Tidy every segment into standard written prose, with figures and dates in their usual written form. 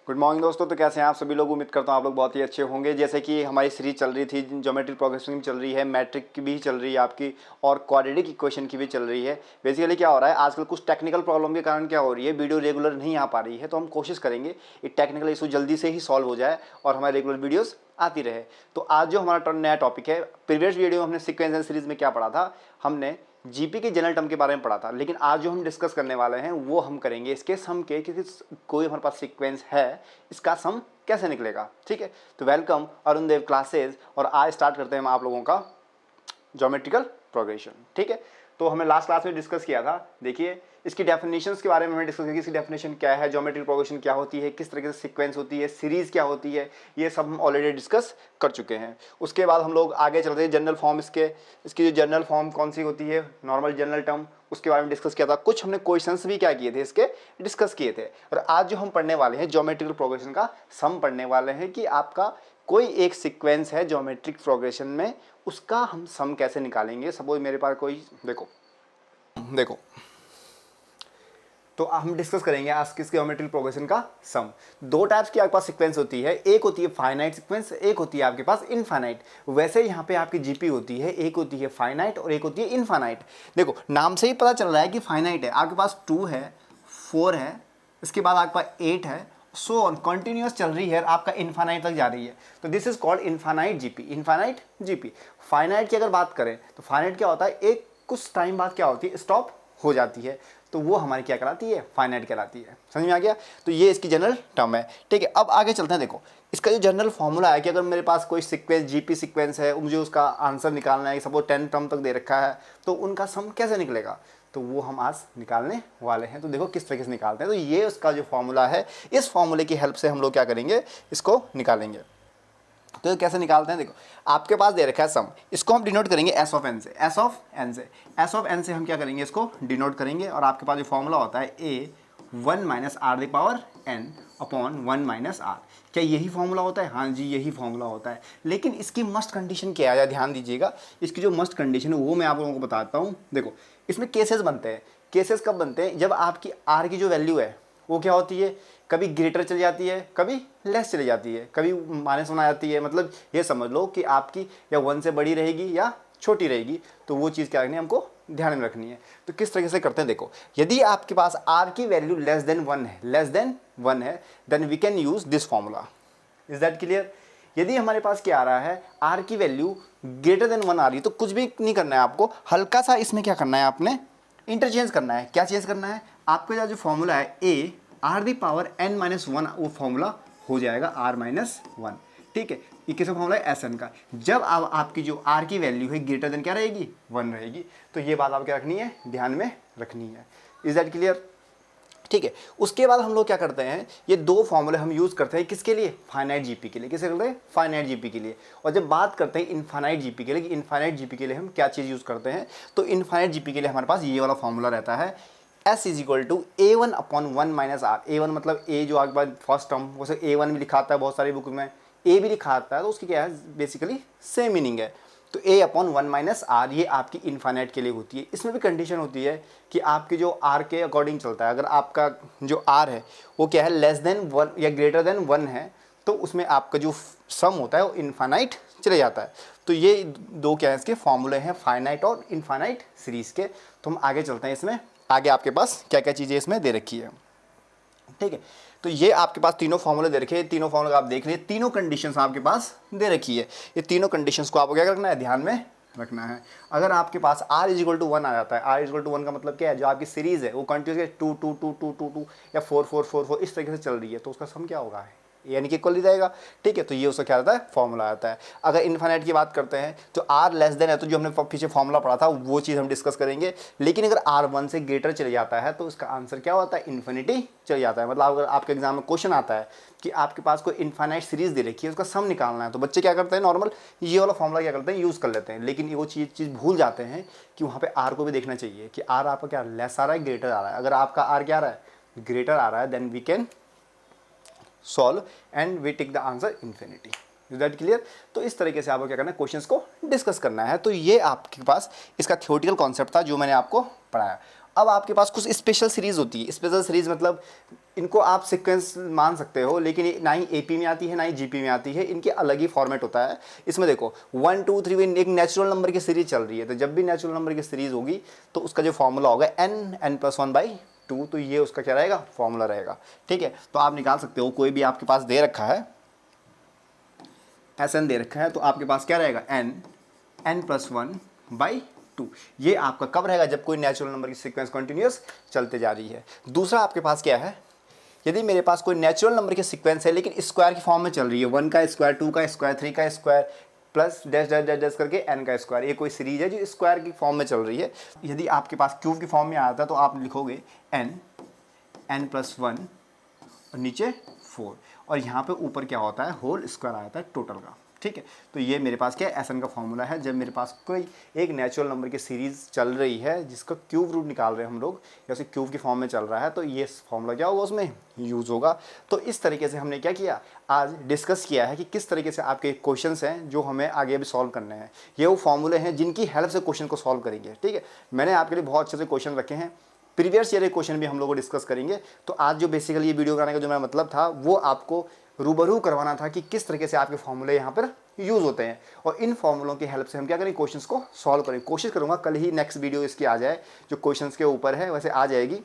Good morning दोस्तों। तो कैसे हैं आप सभी लोग। उम्मीद करता हूँ आप लोग बहुत ही अच्छे होंगे। जैसे कि हमारी सीरीज चल रही थी, ज्योमेट्री प्रोग्रेशन चल रही है, मैट्रिक की भी चल रही है आपकी, और क्वाड्रेटिक इक्वेशन की भी चल रही है। बेसिकली क्या हो रहा है, आजकल कुछ टेक्निकल प्रॉब्लम के कारण क्या हो रही है, वीडियो रेगुलर नहीं आ पा रही है। तो हम कोशिश करेंगे ये टेक्निकल इशू जल्दी से ही सॉल्व हो जाए और हमारे रेगुलर वीडियोज़ आती रहे। तो आज जो हमारा नया टॉपिक है, प्रीवियस वीडियो में हमने सीक्वेंस एंड सीरीज में क्या पढ़ा था, हमने जीपी के जनरल टर्म के बारे में पढ़ा था। लेकिन आज जो हम डिस्कस करने वाले हैं वो हम करेंगे इसके सम के, क्योंकि कोई हमारे पास सीक्वेंस है, इसका सम कैसे निकलेगा। ठीक है, तो वेलकम अरुण देव क्लासेज। और आज स्टार्ट करते हैं हम आप लोगों का ज्योमेट्रिकल प्रोग्रेशन। ठीक है, तो हमने लास्ट क्लास में डिस्कस किया था, देखिए इसकी डेफिनेशंस के बारे में हमने डिस्कस किया कि इसकी डेफिनेशन क्या है, ज्योमेट्रिकल प्रोग्रेशन क्या होती है, किस तरीके से सीक्वेंस होती है, सीरीज क्या होती है, ये सब हम ऑलरेडी डिस्कस कर चुके हैं। उसके बाद हम लोग आगे चलते हैं जनरल फॉर्म, इसकी जो जनरल फॉर्म कौन सी होती है, नॉर्मल जनरल टर्म, उसके बारे में डिस्कस किया था। कुछ हमने क्वेश्चंस भी क्या किए थे, इसके डिस्कस किए थे। और आज जो हम पढ़ने वाले हैं ज्योमेट्रिकल प्रोग्रेशन का सम पढ़ने वाले हैं कि आपका कोई एक सीक्वेंस है ज्योमेट्रिक प्रोग्रेशन में, उसका हम सम कैसे निकालेंगे। सपोज मेरे पास कोई देखो तो हम डिस्कस करेंगे आज किस ज्योमेट्रिक प्रोग्रेशन का सम। दो टाइप्स की आपके पास सीक्वेंस होती है, एक होती है फाइनाइट सीक्वेंस, एक होती है आपके पास इनफाइनाइट। वैसे यहाँ पे आपकी जीपी होती है, एक होती है फाइनाइट और एक होती है इनफाइनाइट। देखो नाम से ही पता चल रहा है कि फाइनाइट है, आपके पास 2 है, 4 है, इसके बाद आपके पास 8 है, सो ऑन कंटिन्यूअस चल रही है, आपका इनफाइनाइट तक जा रही है। तो this is called infinite GP, infinite GP. Finite की अगर बात करें तो फाइनाइट क्या होता है, एक कुछ टाइम बाद क्या होती है, स्टॉप हो जाती है, तो वो हमारी क्या कहलाती है, फाइनाइट कहलाती है। समझ में आ गया। तो ये इसकी जनरल टर्म है। ठीक है, अब आगे चलते हैं। देखो इसका जो जनरल फॉर्मूला है कि अगर मेरे पास कोई सीक्वेंस जीपी सीक्वेंस है, मुझे उसका आंसर निकालना है, सपोज 10 टर्म तक दे रखा है, तो उनका सम कैसे निकलेगा, तो वो हम आज निकालने वाले हैं। तो देखो किस तरीके से निकालते हैं। तो ये उसका जो फॉर्मूला है, इस फॉर्मूले की हेल्प से हम लोग क्या करेंगे, इसको निकालेंगे। तो कैसे निकालते हैं, देखो आपके पास दे रखा है सम, इसको हम डिनोट करेंगे एस ऑफ एन से, एस ऑफ एन से, एस ऑफ एन से हम क्या करेंगे, इसको डिनोट करेंगे। और आपके पास जो फॉर्मूला होता है a 1 minus r the power n upon 1 minus r. क्या यही फॉर्मूला होता है? हाँ जी, यही फॉर्मूला होता है। लेकिन इसकी मस्ट कंडीशन क्या है, ध्यान दीजिएगा। इसकी जो मस्ट कंडीशन है वो मैं आप लोगों को बताता हूँ। देखो इसमें केसेस बनते हैं। केसेस कब बनते हैं, जब आपकी आर की जो वैल्यू है वो क्या होती है, कभी ग्रेटर चली जाती है, कभी लेस चली जाती है, कभी -1 आ जाती है। मतलब ये समझ लो कि आपकी या 1 से बड़ी रहेगी या छोटी रहेगी। तो वो चीज़ क्या रखनी है, हमको ध्यान में रखनी है। तो किस तरीके से करते हैं, देखो यदि आपके पास आर की वैल्यू लेस देन 1 है, then we can use this formula. Is that clear. यदि हमारे पास क्या आ रहा है, आर की वैल्यू ग्रेटर देन 1 आ रही है, तो कुछ भी नहीं करना है आपको, हल्का सा इसमें क्या करना है, आपने इंटरचेंज करना है। क्या चेंज करना है, आपका जो फॉर्मूला है a r the power n minus 1, वो फॉर्मूला हो जाएगा आर माइनस 1। ठीक है, ये किसका फॉर्मूला है, एस एन का। जब अब आपकी जो आर की वैल्यू है ग्रेटर देन क्या रहेगी, 1 रहेगी। तो ये बात आप क्या रखनी है, ध्यान में रखनी है। Is that clear. ठीक है, उसके बाद हम लोग क्या करते हैं, ये दो फॉर्मूले हम यूज करते हैं किसके लिए, फाइनाइट जीपी के लिए। किसे करते हैं, फाइनाइट जीपी के लिए। और जब बात करते हैं इनफाइनाइट जीपी के लिए, कि इनफाइनाइट जीपी के लिए हम क्या चीज़ यूज करते हैं, तो इनफाइनाइट जीपी के लिए हमारे पास ये वाला फॉर्मूला रहता है, S is equal to A1 upon 1 minus r. A1 मतलब A जो आपके पास फर्स्ट टर्म, वैसे A1 भी लिखा आता है बहुत सारी बुक में, A भी लिखा आता है, तो उसकी क्या है, बेसिकली सेम मीनिंग है। तो A अपॉन 1 माइनस आर, ये आपकी इनफाइनाइट के लिए होती है। इसमें भी कंडीशन होती है कि आपकी जो R के अकॉर्डिंग चलता है। अगर आपका जो R है वो क्या है, लेस देन 1 या ग्रेटर देन 1 है, तो उसमें आपका जो सम होता है वो इनफाइनाइट चले जाता है। तो ये दो क्या है, इसके फॉर्मूले हैं, फाइनाइट और इनफाइनाइट सीरीज के। तो हम आगे चलते हैं, इसमें आगे आपके पास क्या क्या चीज़ें इसमें दे रखी है। ठीक है, तो ये आपके पास तीनों फॉर्मूले दे रखे हैं। तीनों फॉर्मूले आप देख लीजिए, तीनों कंडीशंस आपके पास दे रखी है। ये तीनों कंडीशंस को आपको क्या रखना है, ध्यान में रखना है। अगर आपके पास r इज इक्वल टू 1 आ जाता है, r इज इक्वल टू 1 का मतलब क्या है, जो आपकी सीरीज है वो कंटिन्यूस 2 2 2 2 2 2 या 4 4 4 4 इस तरीके से चल रही है, तो उसका सम क्या होगा, यानी कि इक्वल ही रहेगा। ठीक है, तो ये उसका क्या आता है, फॉर्मूला आता है। अगर इनफाइनाइट की बात करते हैं तो r लेस देन है, तो जो हमने पीछे फॉर्मूला पढ़ा था वो चीज़ हम डिस्कस करेंगे। लेकिन अगर r 1 से ग्रेटर चले जाता है तो इसका आंसर क्या होता है, इन्फिनिटी चले जाता है। मतलब अगर आपके एग्जाम में क्वेश्चन आता है कि आपके पास कोई इनफाइनाइट सीरीज दे रखी है, उसका सम निकालना है, तो बच्चे क्या करते हैं, नॉर्मल ये वाला फॉर्मूला क्या करते हैं, यूज़ कर लेते हैं। लेकिन वो चीज़ भूल जाते हैं कि वहाँ पे r को भी देखना चाहिए कि r आपका क्या लेस आ रहा है, ग्रेटर आ रहा है। अगर आपका r क्या आ रहा है, ग्रेटर आ रहा है, then we can solve and we take the answer infinity. Is that clear. तो इस तरीके से आपको क्या करना है, क्वेश्चंस को डिस्कस करना है। तो ये आपके पास इसका थ्योरेटिकल कॉन्सेप्ट था जो मैंने आपको पढ़ाया। अब आपके पास कुछ स्पेशल सीरीज़ होती है। स्पेशल सीरीज़ मतलब इनको आप सीक्वेंस मान सकते हो, लेकिन ये ना ही एपी में आती है ना ही जीपी में आती है, इनके अलग ही फॉर्मेट होता है। इसमें देखो 1 2 3 एक नेचुरल नंबर की सीरीज चल रही है, तो जब भी नेचुरल नंबर की सीरीज होगी तो उसका जो फॉर्मूला होगा n+1/2, तो ये उसका क्या रहेगा, फॉर्मूला रहेगा। ठीक है, तो आप निकाल सकते हो, कोई भी आपके पास दे रखा है Sn दे रखा है, तो आपके पास क्या रहेगा n+1/2। ये आपका कब रहेगा, जब कोई नेचुरल नंबर की सीक्वेंस कंटिन्यूअस चलते जा रही है। दूसरा आपके पास क्या है, यदि मेरे पास कोई नेचुरल नंबर की सीक्वेंस है लेकिन स्क्वायर की फॉर्म में चल रही है, 1 का स्क्वायर, 2 का स्क्वायर, 3 का square plus dash dash dash dash करके n का स्क्वायर, ये कोई सीरीज है जो स्क्वायर की फॉर्म में चल रही है। यदि आपके पास क्यूब की फॉर्म में आता है तो आप लिखोगे n+1 और नीचे 4, और यहाँ पे ऊपर क्या होता है, होल स्क्वायर आ जाता है टोटल का। ठीक है, तो ये मेरे पास क्या है, Sn का फॉर्मूला है। जब मेरे पास कोई एक नेचुरल नंबर की सीरीज चल रही है जिसका क्यूब रूट निकाल रहे हैं हम लोग, या उसे क्यूब की फॉर्म में चल रहा है, तो ये फॉर्मूला क्या होगा, उसमें यूज़ होगा। तो इस तरीके से हमने क्या किया, आज डिस्कस किया है कि किस तरीके से आपके क्वेश्चंस हैं जो हमें आगे भी सॉल्व करने हैं। ये वो फॉर्मूले हैं जिनकी हेल्प से क्वेश्चन को सॉल्व करेंगे। ठीक है, मैंने आपके लिए बहुत अच्छे से क्वेश्चन रखे हैं, प्रीवियस ईयर के क्वेश्चन भी हम लोग डिस्कस करेंगे। तो आज जो बेसिकली ये वीडियो बनाने का जो मेरा मतलब था, वो आपको रूबरू करवाना था कि किस तरीके से आपके फॉर्मूले यहाँ पर यूज़ होते हैं, और इन फॉर्मूलों की हेल्प से हम क्या करें, क्वेश्चंस को सॉल्व करें। कोशिश करूँगा कल ही नेक्स्ट वीडियो इसकी आ जाए जो क्वेश्चंस के ऊपर है, वैसे आ जाएगी,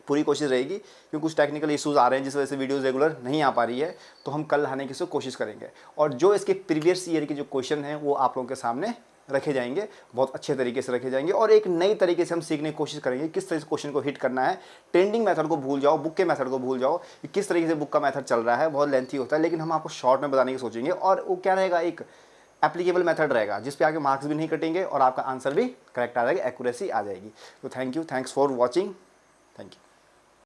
पूरी कोशिश रहेगी, क्योंकि कुछ टेक्निकल इश्यूज़ आ रहे हैं जिस वजह से वीडियोस रेगुलर नहीं आ पा रही है, तो हम कल लाने की कोशिश करेंगे। और जो इसके प्रीवियस ईयर के जो क्वेश्चन हैं वो आप लोगों के सामने रखे जाएंगे, बहुत अच्छे तरीके से रखे जाएंगे, और एक नई तरीके से हम सीखने की कोशिश करेंगे किस तरह से क्वेश्चन को हिट करना है। ट्रेंडिंग मेथड को भूल जाओ, बुक के मेथड को भूल जाओ कि किस तरीके से बुक का मेथड चल रहा है, बहुत लेंथी होता है, लेकिन हम आपको शॉर्ट में बताने की सोचेंगे, और वो क्या रहेगा, एक एप्लीकेबल मेथड रहेगा जिस पे आगे मार्क्स भी नहीं कटेंगे और आपका आंसर भी करेक्ट आ जाएगा, एक्यूरेसी आ जाएगी। तो thank you, thanks for watching, thank you.